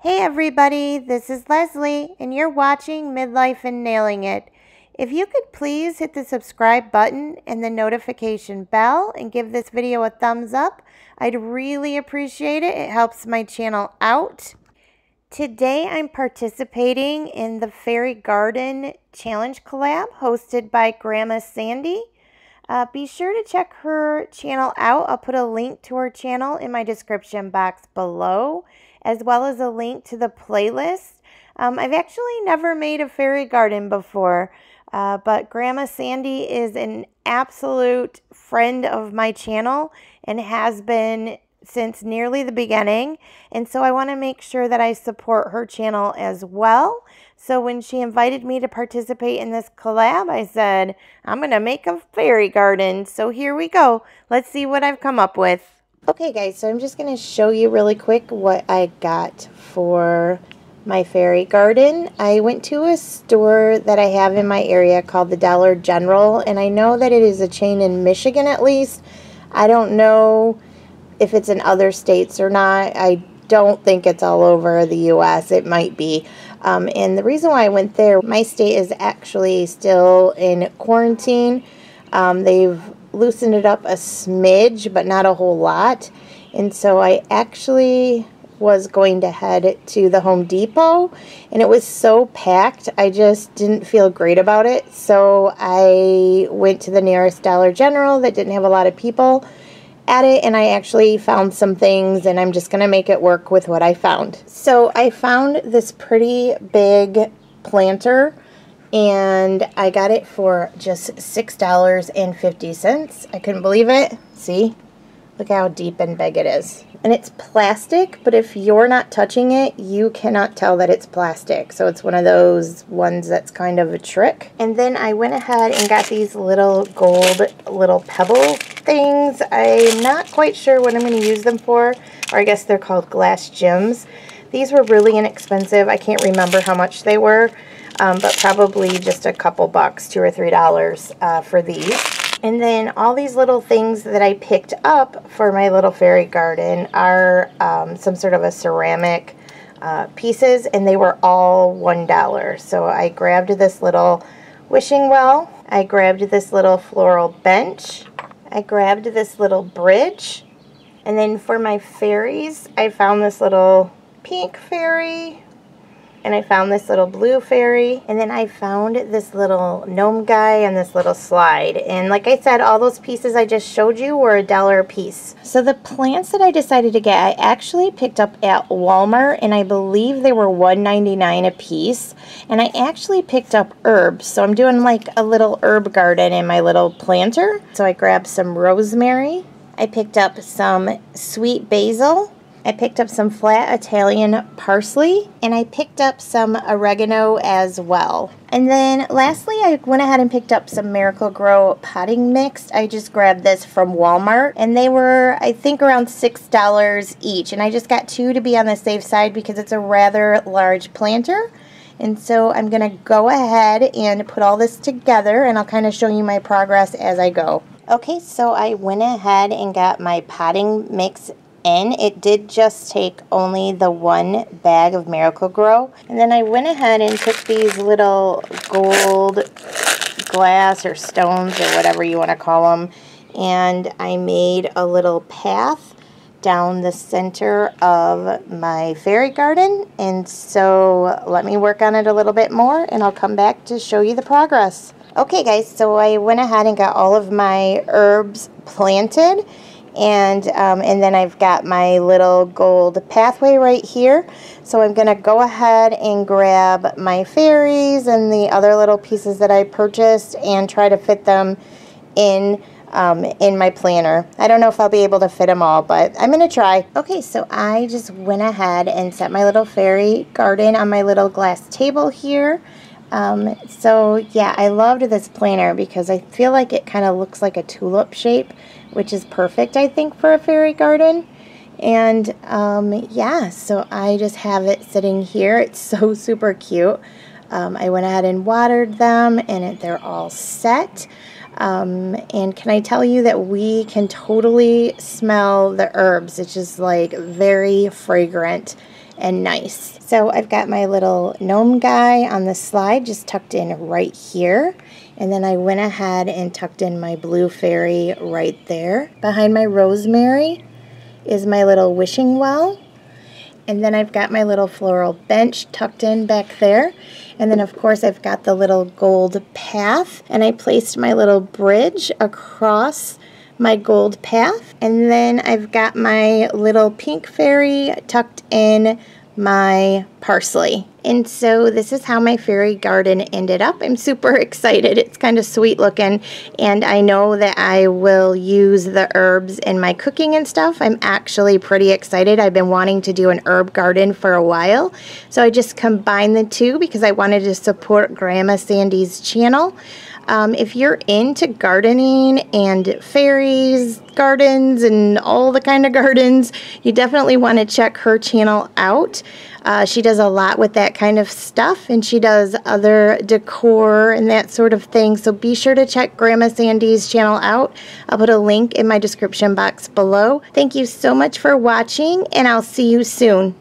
Hey everybody, this is Leslie, and you're watching Midlife and Nailing It. If you could please hit the subscribe button and the notification bell and give this video a thumbs up, I'd really appreciate it. It helps my channel out. Today I'm participating in the Fairy Garden Challenge collab hosted by Grandma Sandy. Be sure to check her channel out. I'll put a link to her channel in my description box below, as well as a link to the playlist. I've actually never made a fairy garden before, but Grandma Sandy is an absolute friend of my channel and has been since nearly the beginning, and so I want to make sure that I support her channel as well. So when she invited me to participate in this collab, I said, I'm going to make a fairy garden. So here we go. Let's see what I've come up with. Okay guys, so I'm just going to show you really quick what I got for my fairy garden. I went to a store that I have in my area called the Dollar General, and I know that it is a chain in Michigan at least. I don't know if it's in other states or not. I don't think it's all over the U.S. It might be. And the reason why I went there, my state is actually still in quarantine. They've loosened it up a smidge, but not a whole lot. And so I actually was going to head to the Home Depot, and it was so packed, I just didn't feel great about it. So I went to the nearest Dollar General that didn't have a lot of people at it, and I actually found some things, and I'm just going to make it work with what I found. So I found this pretty big planter, and I got it for just $6.50. I couldn't believe it. See? Look how deep and big it is. And it's plastic, but if you're not touching it, you cannot tell that it's plastic. So it's one of those ones that's kind of a trick. And then I went ahead and got these little gold little pebble things. I'm not quite sure what I'm going to use them for, or I guess they're called glass gems. These were really inexpensive. I can't remember how much they were, but probably just a couple bucks, $2 or $3 for these. And then all these little things that I picked up for my little fairy garden are some sort of a ceramic pieces, and they were all $1. So I grabbed this little wishing well. I grabbed this little floral bench. I grabbed this little bridge. And then for my fairies, I found this little pink fairy. And I found this little blue fairy, and then I found this little gnome guy and this little slide. And like I said, all those pieces I just showed you were $1 a piece. So the plants that I decided to get, I actually picked up at Walmart, and I believe they were $1.99 a piece. And I actually picked up herbs, so I'm doing like a little herb garden in my little planter. So I grabbed some rosemary. I picked up some sweet basil. I picked up some flat Italian parsley, and I picked up some oregano as well. And then lastly, I went ahead and picked up some Miracle-Gro potting mix. I just grabbed this from Walmart, and they were, I think, around $6 each. And I just got 2 to be on the safe side because it's a rather large planter. And so I'm going to go ahead and put all this together, and I'll kind of show you my progress as I go. Okay, so I went ahead and got my potting mix in. It did just take only the 1 bag of Miracle-Gro. And then I went ahead and took these little gold glass or stones or whatever you want to call them, and I made a little path down the center of my fairy garden. And so let me work on it a little bit more, and I'll come back to show you the progress. Okay guys, so I went ahead and got all of my herbs planted. And then I've got my little gold pathway right here. So I'm going to go ahead and grab my fairies and the other little pieces that I purchased and try to fit them in my planter. I don't know if I'll be able to fit them all, but I'm going to try. Okay, so I just went ahead and set my little fairy garden on my little glass table here. So yeah, I loved this planter because I feel like it kind of looks like a tulip shape, which is perfect, I think, for a fairy garden. And yeah, so I just have it sitting here. It's so super cute. I went ahead and watered them, and they're all set. And can I tell you that we can totally smell the herbs. It's just like very fragrant. and nice. So I've got my little gnome guy on the slide just tucked in right here. And then I went ahead and tucked in my blue fairy right there. Behind my rosemary is my little wishing well. And then I've got my little floral bench tucked in back there. And then of course I've got the little gold path. And I placed my little bridge across my gold path. And then I've got my little pink fairy tucked in my parsley. And so this is how my fairy garden ended up. I'm super excited. It's kind of sweet looking, and I know that I will use the herbs in my cooking and stuff. I'm actually pretty excited. I've been wanting to do an herb garden for a while, so I just combined the two because I wanted to support Grandma Sandy's channel. If you're into gardening and fairies, gardens, and all the kind of gardens, you definitely want to check her channel out. She does a lot with that kind of stuff, and she does other decor and that sort of thing. So be sure to check Grandma Sandy's channel out. I'll put a link in my description box below. Thank you so much for watching, and I'll see you soon.